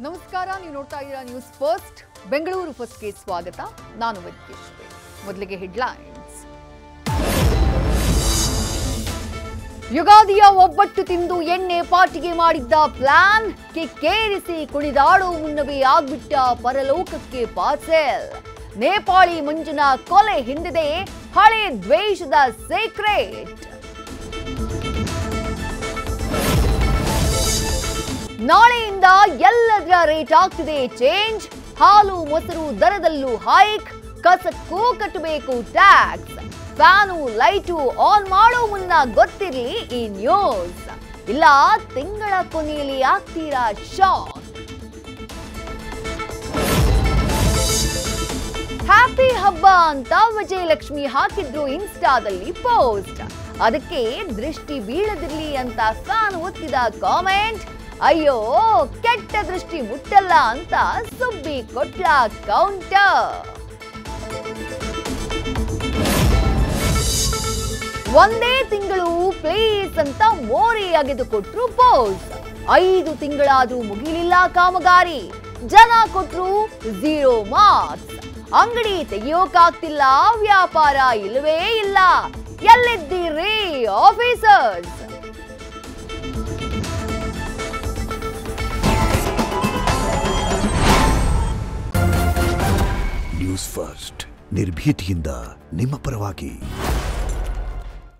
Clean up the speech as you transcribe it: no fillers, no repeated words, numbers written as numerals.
ನಮಸ್ಕಾರ, ನೀವು ನೋಡ್ತಾ ಇದ್ದೀರಾ ನ್ಯೂಸ್ ಫಸ್ಟ್. ಬೆಂಗಳೂರು ಫಸ್ಟ್ಗೆ ಸ್ವಾಗತ. ನಾನು ವೆಂಕಟೇಶ್ವರಿ. ಮೊದಲಿಗೆ ಹೆಡ್ಲೈನ್ಸ್. ಯುಗಾದಿಯ ಒಬ್ಬಟ್ಟು ತಿಂದು ಎಣ್ಣೆ ಪಾಟಿಗೆ ಮಾಡಿದ್ದ ಪ್ಲಾನ್ ಕಿಕ್ಕೇರಿಸಿ ಕುಣಿದಾಡೋ ಮುನ್ನವೇ ಆಗ್ಬಿಟ್ಟ ಪರಲೋಕಕ್ಕೆ ಪಾರ್ಸೆಲ್. ನೇಪಾಳಿ ಮಂಜುನ ಕೊಲೆ ಹಿಂದಿದೆ ಹಳೆ ದ್ವೇಷದ ಸೀಕ್ರೆಟ್. ನಾಳೆಯಿಂದ ಎಲ್ಲದರ ರೇಟ್ ಆಗ್ತಿದೆ ಚೇಂಜ್. ಹಾಲು ಮೊಸರು ದರದಲ್ಲೂ ಹೈಕ್. ಕಸಕ್ಕೂ ಕಟ್ಟಬೇಕು ಟ್ಯಾಕ್ಸ್. ಫ್ಯಾನು ಲೈಟು ಆನ್ ಮಾಡೋ ಮುನ್ನ ಗೊತ್ತಿರಲಿ ಈ ನ್ಯೂಸ್. ಇಲ್ಲ ತಿಂಗಳ ಕೊನೆಯಲ್ಲಿ ಆಗ್ತೀರಾ ಶಾಕ್. ಹ್ಯಾಪಿ ಹಬ್ಬ ಅಂತ ವಿಜಯಲಕ್ಷ್ಮಿ ಹಾಕಿದ್ರು ಇನ್ಸ್ಟಾದಲ್ಲಿ ಪೋಸ್ಟ್. ಅದಕ್ಕೆ ದೃಷ್ಟಿ ಬೀಳದಿರ್ಲಿ ಅಂತ ಫ್ಯಾನ್ ಒತ್ತಿದ ಕಾಮೆಂಟ್. ಅಯ್ಯೋ ಕೆಟ್ಟ ದೃಷ್ಟಿ ಮುಟ್ಟಲ್ಲ ಅಂತ ಸುಬ್ಬಿ ಕೊಟ್ಲ ಕೌಂಟರ್. ಒಂದೇ ತಿಂಗಳು ಪ್ಲೀಸ್ ಅಂತ ಮೋರಿ ಅಗೆದು ಕೊಟ್ರು ಪೋಸ್. 5 ತಿಂಗಳಾದ್ರೂ ಮುಗಿಲಿಲ್ಲ ಕಾಮಗಾರಿ. ಜನ ಕೊಟ್ರು 0 ಮಾರ್ಕ್ಸ್. ಅಂಗಡಿ ತೆಗಿಯೋಕಾಗ್ತಿಲ್ಲ, ವ್ಯಾಪಾರ ಇಲ್ಲವೇ ಇಲ್ಲ. ಎಲ್ಲಿದ್ದೀರಿ ಆಫೀಸರ್ಸ್? ನ್ಯೂಸ್ ಫಸ್ಟ್, ನಿರ್ಭೀತಿಯಿಂದ ನಿಮ್ಮ ಪರವಾಗಿ.